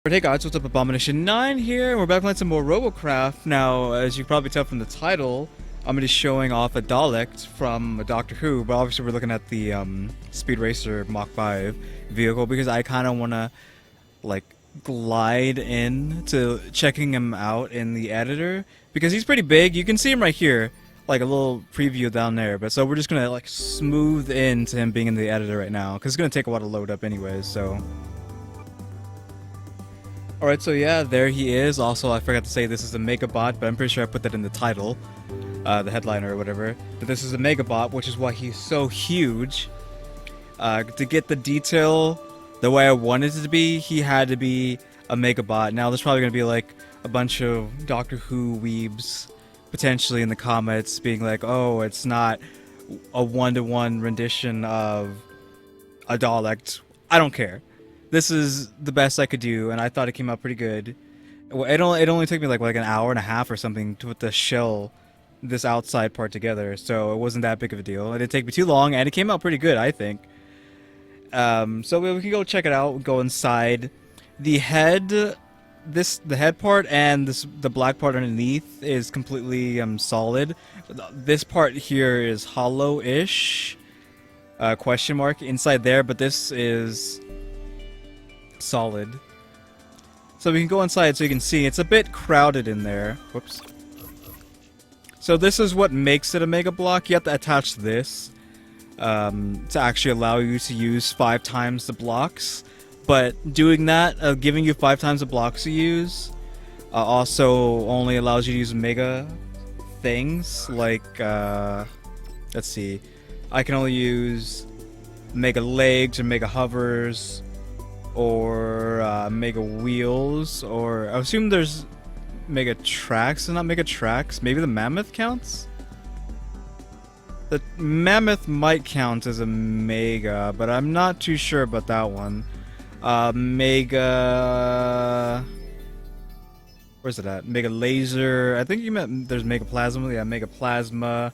Hey guys, what's up? Abomination9 here, and we're back playing some more Robocraft. Now, as you can probably tell from the title, I'm going to be showing off a Dalek from Doctor Who, but obviously we're looking at the Speed Racer Mach 5 vehicle because I kind of want to, like, glide in to checking him out in the editor, because he's pretty big. You can see him right here, like a little preview down there, but so we're just going to, like, smooth into him being in the editor right now, because it's going to take a while to load up anyways, so... Alright, so yeah, there he is. Also, I forgot to say this is a Megabot, but I'm pretty sure I put that in the title, the headliner or whatever. But this is a Megabot, which is why he's so huge. To get the detail the way I wanted it to be, he had to be a Megabot. Now, there's probably going to be like a bunch of Doctor Who weebs potentially in the comments being like, oh, it's not a one-to-one rendition of a Dalek. I don't care. This is the best I could do, and I thought it came out pretty good. It only took me like an hour and a half or something to put the shell, this outside part together, so it wasn't that big of a deal. It didn't take me too long, and it came out pretty good, I think. So we can go check it out, go inside. The head, the head part and the black part underneath is completely solid. This part here is hollow-ish, question mark inside there, but this is solid. So we can go inside so you can see it's a bit crowded in there. Whoops. So this is what makes it a mega block. You have to attach this to actually allow you to use 5 times the blocks. But doing that, giving you 5 times the blocks to use, also only allows you to use mega things like, let's see, I can only use mega legs or mega hovers, or mega wheels, or I assume there's mega tracks and not mega tracks. Maybe the mammoth counts? The mammoth might count as a mega, but I'm not too sure about that one. Mega... Where's it at? Mega laser. I think you meant there's mega plasma. Yeah, mega plasma.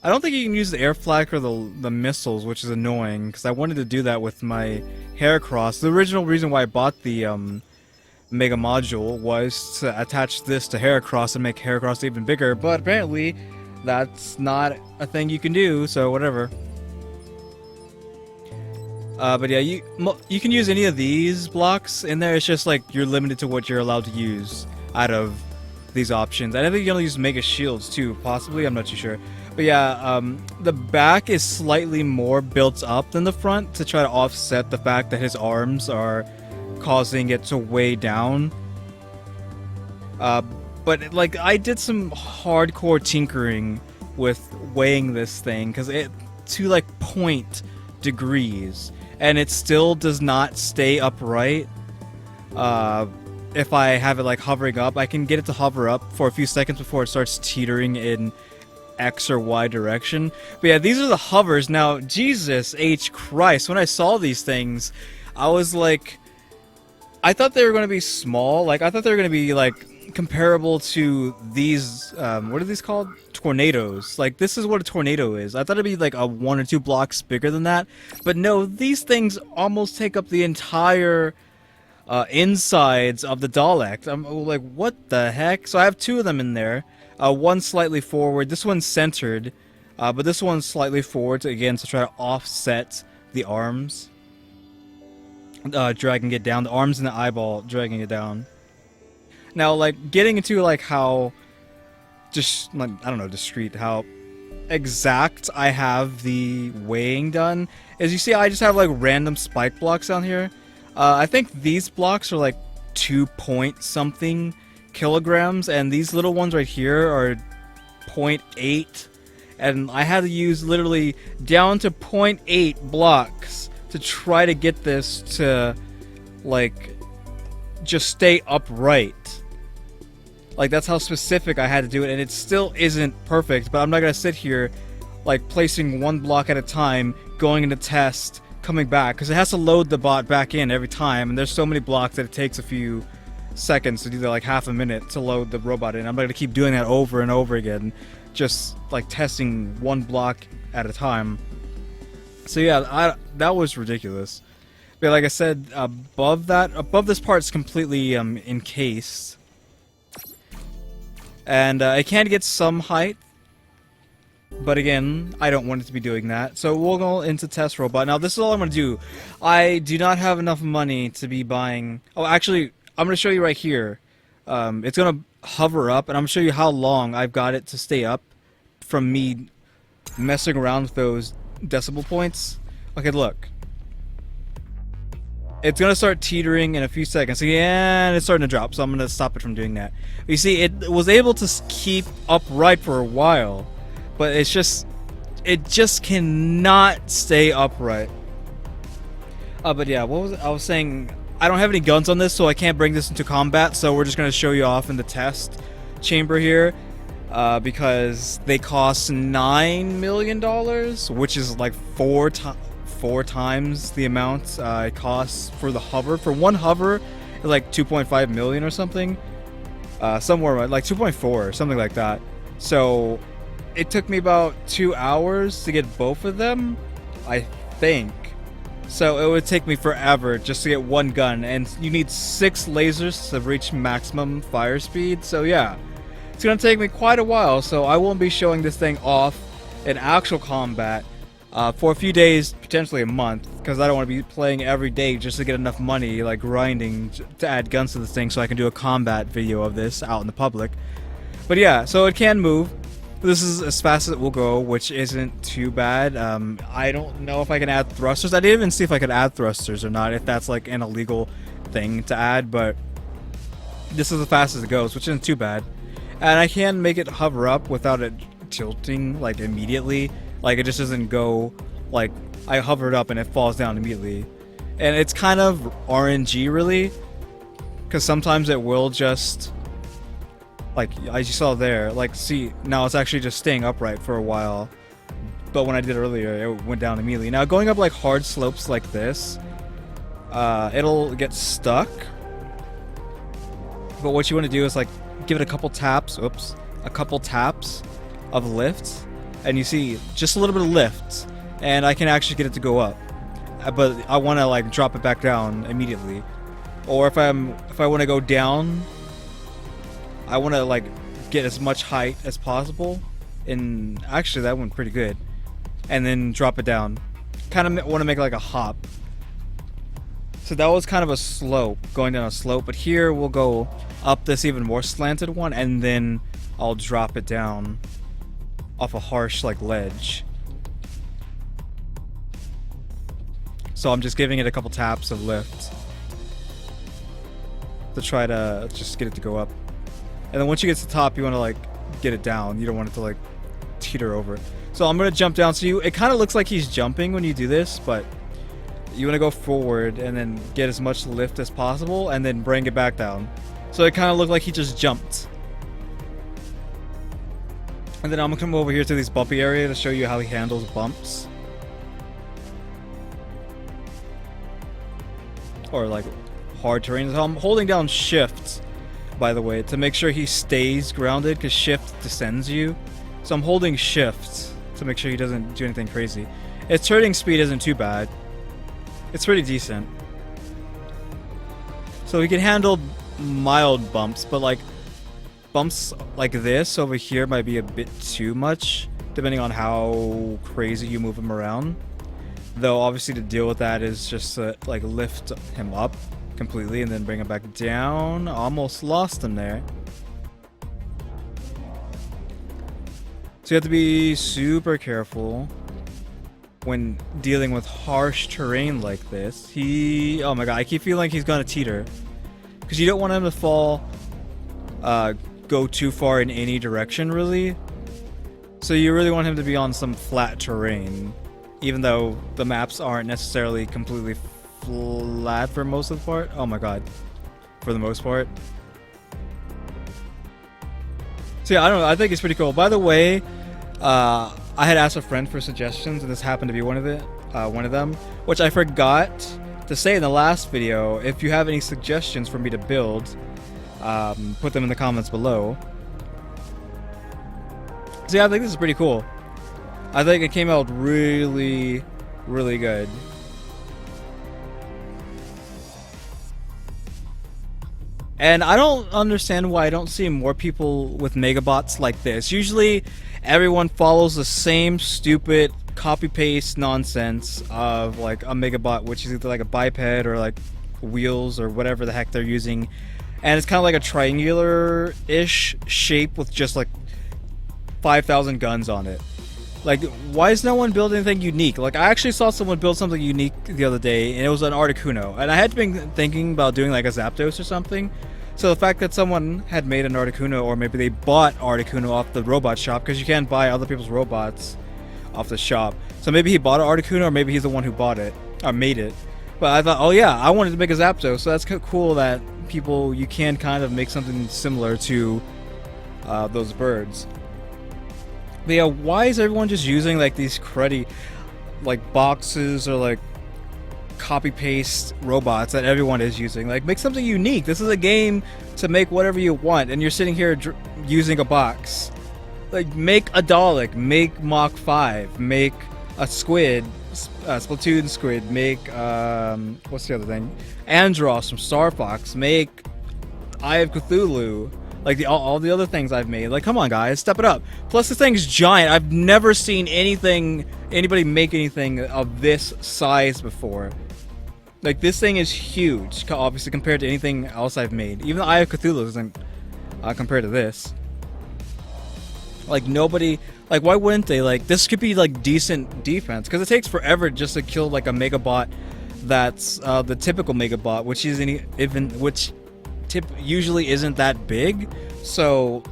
I don't think you can use the air flak or the missiles, which is annoying, because I wanted to do that with my Heracross. The original reason why I bought the Mega Module was to attach this to Heracross and make Heracross even bigger, but apparently that's not a thing you can do, so whatever. But yeah, you can use any of these blocks in there. It's just like you're limited to what you're allowed to use out of these options. I think you can only use Mega Shields too, possibly. I'm not too sure. But yeah, the back is slightly more built up than the front to try to offset the fact that his arms are causing it to weigh down. But like, I did some hardcore tinkering with weighing this thing, because it to like 0.0 degrees, and it still does not stay upright. If I have it like hovering up, I can get it to hover up for a few seconds before it starts teetering in X or Y direction. But yeah, these are the hovers. Now, Jesus H. Christ, when I saw these things, I was like, I thought they were going to be small. Like, I thought they were going to be, like, comparable to these, what are these called? Tornadoes. Like, this is what a tornado is. I thought it'd be, like, a 1 or 2 blocks bigger than that. But no, these things almost take up the entire insides of the Dalek. I'm like, what the heck? So I have 2 of them in there. One slightly forward. This one's centered, but this one's slightly forward again to try to offset the arms, dragging it down. The arms and the eyeball dragging it down. Now, like, getting into like how, just like, I don't know, discreet, how exact I have the weighing done. As you see, I just have like random spike blocks down here. I think these blocks are like 2 point something kilograms, and these little ones right here are 0.8, and I had to use literally down to 0.8 blocks to try to get this to like just stay upright. Like, that's how specific I had to do it, and it still isn't perfect, but I'm not gonna sit here like placing 1 block at a time, going into test, coming back, because it has to load the bot back in every time, and there's so many blocks that it takes a few seconds to do that, like half a minute to load the robot in. I'm not gonna keep doing that over and over again, just like testing 1 block at a time. So yeah, that was ridiculous. But like I said, above this part is completely encased, and it can get some height. But again, I don't want it to be doing that. So we'll go into test robot. Now this is all I'm going to do. I do not have enough money to be buying... Oh, actually, I'm going to show you right here. It's going to hover up, and I'm going to show you how long I've got it to stay up from me messing around with those decimal points. Okay, look. It's going to start teetering in a few seconds. And it's starting to drop, so I'm going to stop it from doing that. You see, it was able to keep upright for a while. But it just cannot stay upright. But yeah, what was I was saying? I don't have any guns on this, so I can't bring this into combat. So we're just gonna show you off in the test chamber here, because they cost $9 million, which is like four times the amount it costs for the hover. For one hover, it's like 2.5 million or something, somewhere like 2.4, something like that. So it took me about 2 hours to get both of them, I think. So it would take me forever just to get one gun, and you need 6 lasers to reach maximum fire speed. So yeah, it's gonna take me quite a while. So I won't be showing this thing off in actual combat for a few days, potentially a month, because I don't want to be playing every day just to get enough money, like grinding to add guns to this thing so I can do a combat video of this out in the public. But yeah, so it can move. This is as fast as it will go, which isn't too bad. I don't know if I can add thrusters. I didn't even see if I could add thrusters or not, if that's like an illegal thing to add, but this is as fast as it goes, which isn't too bad. And I can make it hover up without it tilting like immediately. Like it just doesn't go like I hovered up and it falls down immediately. And it's kind of RNG really, because sometimes it will just, like, as you saw there, like, see, now it's actually just staying upright for a while. But when I did earlier, it went down immediately. Now, going up, like, hard slopes like this, it'll get stuck. But what you want to do is, like, give it a couple taps, a couple taps of lift. And you see, just a little bit of lift, and I can actually get it to go up. But I want to, like, drop it back down immediately. Or if I want to go down, I want to like get as much height as possible, and actually that went pretty good, and then drop it down. Kind of want to make like a hop. So that was kind of a slope, going down a slope, but here we'll go up this even more slanted one, and then I'll drop it down off a harsh like ledge. So I'm just giving it a couple taps of lift to try to just get it to go up. And then once you get to the top, you want to like get it down. You don't want it to like teeter over. So I'm gonna jump down. So it kind of looks like he's jumping when you do this, but you want to go forward and then get as much lift as possible, and then bring it back down. So it kind of looked like he just jumped. And then I'm gonna come over here to this bumpy area to show you how he handles bumps, or like hard terrain. So I'm holding down shift, by the way, to make sure he stays grounded, because shift descends you. So I'm holding shift to make sure he doesn't do anything crazy. Its turning speed isn't too bad. It's pretty decent. So he can handle mild bumps, but like bumps like this over here might be a bit too much, depending on how crazy you move him around. Though obviously to deal with that is just to like lift him up completely and then bring him back down. Almost lost him there. So you have to be super careful when dealing with harsh terrain like this. Oh my god, I keep feeling like he's gonna teeter, because you don't want him to fall, go too far in any direction really. So you really want him to be on some flat terrain, even though the maps aren't necessarily completely flat for most of the part. Oh my god, for the most part. So yeah, I don't know, I think it's pretty cool. By the way, I had asked a friend for suggestions, and this happened to be one of them, which I forgot to say in the last video. If you have any suggestions for me to build, put them in the comments below. So yeah, I think this is pretty cool. I think it came out really, really good. And I don't understand why I don't see more people with megabots like this. Usually, everyone follows the same stupid copy-paste nonsense of like a megabot, which is either like a biped or like wheels or whatever the heck they're using. And it's kind of like a triangular-ish shape with just like 5,000 guns on it. Like, why is no one building anything unique? Like, I actually saw someone build something unique the other day, and it was an Articuno. And I had been thinking about doing like a Zapdos or something. So the fact that someone had made an Articuno, or maybe they bought Articuno off the robot shop, because you can't buy other people's robots off the shop. So maybe he bought an Articuno, or maybe he's the one who bought it, or made it. But I thought, oh yeah, I wanted to make a Zapdos, so that's cool that people, you can kind of make something similar to those birds. But yeah, why is everyone just using like these cruddy like boxes or like copy paste robots that everyone is using? Like, make something unique. This is a game to make whatever you want, and you're sitting here using a box. Like, make a Dalek, make Mach 5, make a squid, Splatoon squid, make what's the other thing? Andros from Star Fox, make Eye of Cthulhu. Like all the other things I've made. Like, come on, guys, step it up. Plus, this thing's giant. I've never seen anybody make anything of this size before. Like, this thing is huge, obviously, compared to anything else I've made. Even the Eye of Cthulhu isn't compared to this. Like, nobody... Like, why wouldn't they? Like, this could be, like, decent defense. Because it takes forever just to kill, like, a Megabot that's the typical Megabot, which isn't even... Which... usually isn't that big. So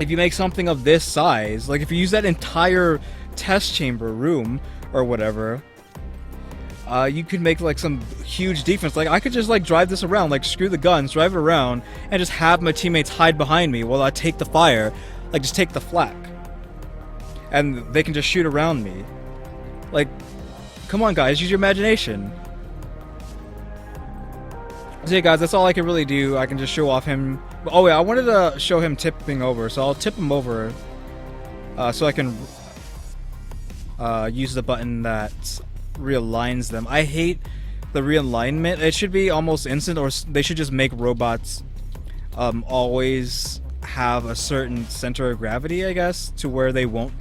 if you make something of this size, like if you use that entire test chamber room or whatever, you could make like some huge defense. Like, I could just like drive this around, like screw the guns, drive it around, and just have my teammates hide behind me while I take the fire. Like, just take the flak, and they can just shoot around me. Like, come on, guys, use your imagination. So yeah, guys, that's all I can really do. I can just show off him. Oh yeah, I wanted to show him tipping over, so I'll tip him over so I can use the button that realigns them. I hate the realignment. It should be almost instant, or they should just make robots always have a certain center of gravity, I guess, to where they won't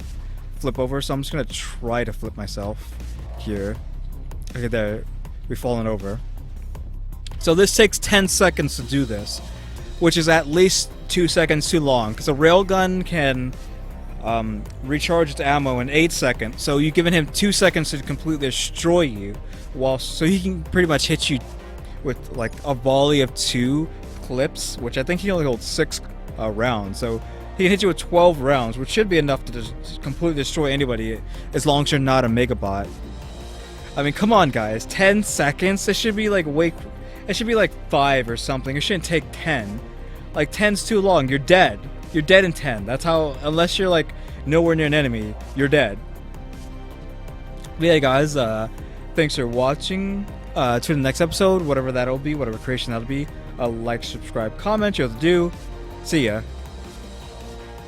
flip over. So I'm just gonna try to flip myself here. Okay, there, we've fallen over. So this takes 10 seconds to do this, which is at least 2 seconds too long, because a railgun can recharge its ammo in 8 seconds. So you've given him 2 seconds to completely destroy you, so he can pretty much hit you with like a volley of 2 clips, which I think he only holds 6 rounds. So he can hit you with 12 rounds, which should be enough to just completely destroy anybody, as long as you're not a Megabot. I mean, come on, guys, 10 seconds? It should be like it should be like 5 or something. It shouldn't take 10. Like, 10's too long. You're dead. You're dead in 10. That's how, unless you're like nowhere near an enemy, you're dead. But yeah, guys, thanks for watching. To the next episode, whatever that'll be, whatever creation that'll be. Like, subscribe, comment, you know what to do. See ya.